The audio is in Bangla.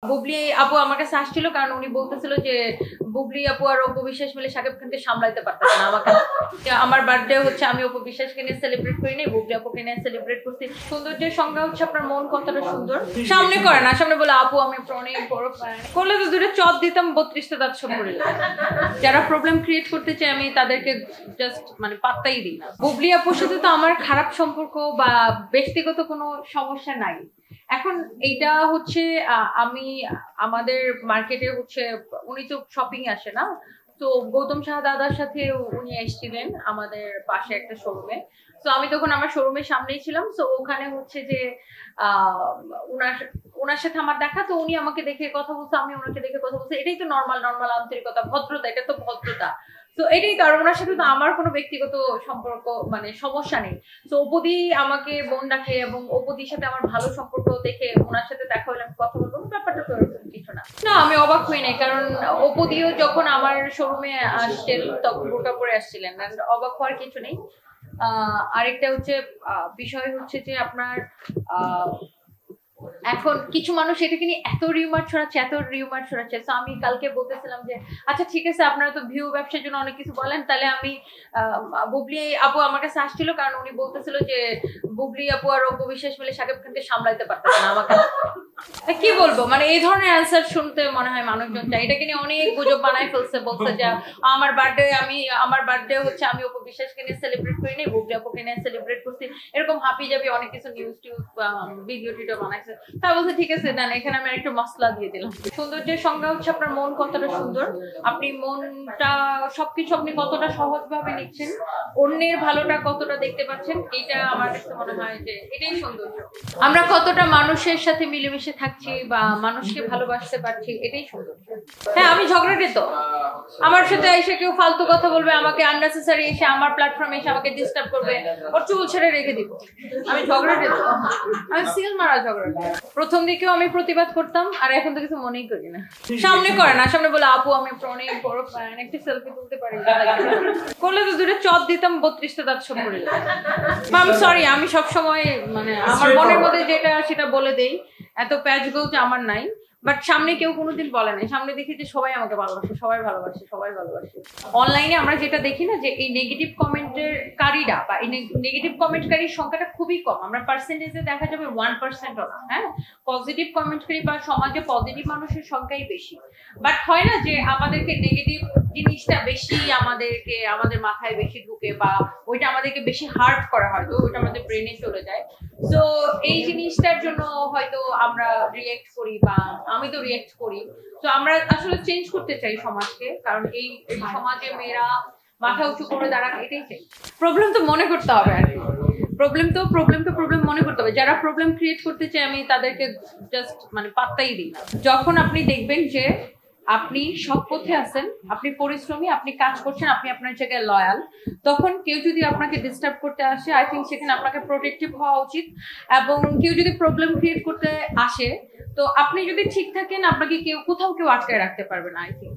বুবলি আপু আমার কাছে আসছিল কারণ উনি বলতেছিল যে বুবলি আপু আর অপু বিশ্বাস মিলে শাকিব খানকে সামলাইতে পারতেছে না আমাকে। আমার বার্থডে হচ্ছে আমি অপু বিশ্বাসকে নিয়ে সেলিব্রেট করি নাই, বুবলি আপুকে নিয়ে সেলিব্রেট করছি। সৌন্দর্যের সংজ্ঞা হচ্ছে আপনার মন কতটা সুন্দর। সামনে করে না, সামনে বলে আপু আমি অনেক বড় ফ্যান করলে তো দুটো চট দিতাম 32টা দাঁত সব করে। যারা প্রবলেম ক্রিয়েট করতে চায় আমি তাদেরকে জাস্ট পাত্তাই দিই না। বুবলি আপুর সাথে তো আমার খারাপ সম্পর্ক বা ব্যক্তিগত কোনো সমস্যা নাই। এখন এইটা হচ্ছে আমি আমাদের মার্কেটে হচ্ছে উনি তো শপিং আসে না, তো গৌতম শাহ দাদার সাথে উনি এসেছিলেন আমাদের পাশে একটা শোরুমে। তো আমি তখন আমার শোরুমের সামনেই ছিলাম। তো ওখানে হচ্ছে যে ওনার সাথে আমার দেখা, তো উনি আমাকে দেখে কথা বলছে, আমি ওনাকে দেখে কথা বলছি। এটাই তো নর্মাল আন্তরিকতা, ভদ্রতা, এটা তো ভদ্রতা। তো এটাই তো। আর ওনার সাথে তো আমার কোনো ব্যক্তিগত সম্পর্ক সমস্যা নেই। তো অপুদি আমাকে বোন ডাকে এবং অপুদির সাথে আমার ভালো সম্পর্ক দেখে ওনার সাথে দেখা হলে আমি কথা বলবো, ব্যাপারটা তো এরকম কিছু না। না, আমি অবাক হই নাই, কারণ অপুদিও যখন আমার শোরুমে আসছেন তখন বোরকা পরে আসছিলেন, অবাক হওয়ার কিছু নেই। আরেকটা হচ্ছে বিষয় হচ্ছে যে আপনার এখন কিছু মানুষ এটাকে নিয়ে এত রিউমার ছড়াচ্ছে। তো আমি কালকে বলতেছিলাম যে আচ্ছা ঠিক আছে, আপনারা তো ভিউ ব্যবসার জন্য অনেক কিছু বলেন, তাহলে আমি বুবলি আপু আমার কাছে আসছিল কারণ উনি বলতেছিল যে বুবলি আপু আর অপু বিশ্বাস মিলে শাকিব খানকে সামলাইতে পারতেছে না আমাকে। কি বলবো, এই ধরনের অ্যান্সার শুনতে মনে হয় মানুষজন চাই। এটাকে নিয়ে অনেক গুজব বানায় ফেলছে, বলছে যে আমার বার্থডে হচ্ছে আমি অপু বিশ্বাসকে নিয়ে সেলিব্রেট করি নাই, বুবলি আপুকে নিয়ে সেলিব্রেট করছি, এরকম হাপি যাবি অনেক কিছু নিউজ ভিডিও টিডিও বানাইছে। তা বলছে ঠিক আছে দেন, এখানে আমি একটু মশলা দিয়ে দিলাম। সৌন্দর্যের সংজ্ঞা হচ্ছে আপনার মন কতটা সুন্দর, আপনি মনটা সবকিছু আপনি কতটা সহজভাবে নিচ্ছেন, অন্যের ভালোটা কতটা দেখতে পাচ্ছেন, এটা আমার কাছে মনে হয় যে এটাই সৌন্দর্য। আমরা কতটা মানুষের সাথে মিলেমিশে থাকছি বা মানুষকে ভালোবাসতে পারছি, এটাই সৌন্দর্য। হ্যাঁ, আমি ঝগড়াটে তো। আমার সাথে এসে কেউ ফালতু কথা বলবে, আমাকে আননেসেসারি এসে আমার প্ল্যাটফর্মে এসে আমাকে ডিস্টার্ব করবে, ওর চুল ছেড়ে রেখে দিব। আমি ঝগড়াটে তো, আমি সিল মারা ঝগড়াটে। প্রথম দিকেও আমি প্রতিবাদ করতাম, আর এখন তো কিছু মনেই করি না। সামনে করে না, সামনে বলে আপু আমি অনেক বড় ফ্যান, একটি সেলফি তুলতে পারি করলে তো দুটো চট দিতাম 32টা দাঁত সব করে। আমি সরি, আমি সবসময় আমার মনের মধ্যে যেটা সেটা বলে দেই, এত প্যাচ গোজ আমার নাই। বাট সামনে কেউ কোনোদিন বলে নাই, সামনে দেখি যে সবাই আমাকে ভালোবাসে, সবাই ভালোবাসে। অনলাইনে আমরা যেটা দেখি না, যে এই নেগেটিভ কমেন্টের কারীরা বা এই নেগেটিভ কমেন্টকারীর সংখ্যাটা খুবই কম। আমরা পার্সেন্টেজে দেখা যাবে 1%ও না। হ্যাঁ, পজিটিভ কমেন্টকারী বা সমাজে পজিটিভ মানুষের সংখ্যাই বেশি। বাট হয় না যে আমাদেরকে নেগেটিভ জিনিসটা বেশি আমাদের মাথায় বেশি ঢুকে, বা ওইটা আমাদেরকে বেশি হার্ট করা হয়, তো ওইটা আমাদের ব্রেনে চলে যায়। তো এই জিনিসটার জন্য হয়তো আমরা রিয়েক্ট করি, বা আমি তো রিয়েক্ট করি। তো আমরা আসলে চেঞ্জ করতে চাই সমাজকে, কারণ এই সমাজে মেয়েরা মাথা উঁচু করে দাঁড়াক, এটাই চাই। প্রবলেম তো মনে করতে হবে আর কি, প্রবলেম মনে করতে হবে। যারা প্রবলেম ক্রিয়েট করতে চায় আমি তাদেরকে জাস্ট পাত্তাই দিই না। যখন আপনি দেখবেন যে আপনি সৎ পথে আছেন, আপনি পরিশ্রমী, আপনি কাজ করছেন, আপনি আপনার জায়গায় লয়াল, তখন কেউ যদি আপনাকে ডিস্টার্ব করতে আসে, আই থিঙ্ক সেখানে আপনাকে প্রোটেক্টিভ হওয়া উচিত। এবং কেউ যদি প্রবলেম ক্রিয়েট করতে আসে, তো আপনি যদি ঠিক থাকেন, আপনাকে কেউ কোথাও আটকায় রাখতে পারবে না, আই থিঙ্ক।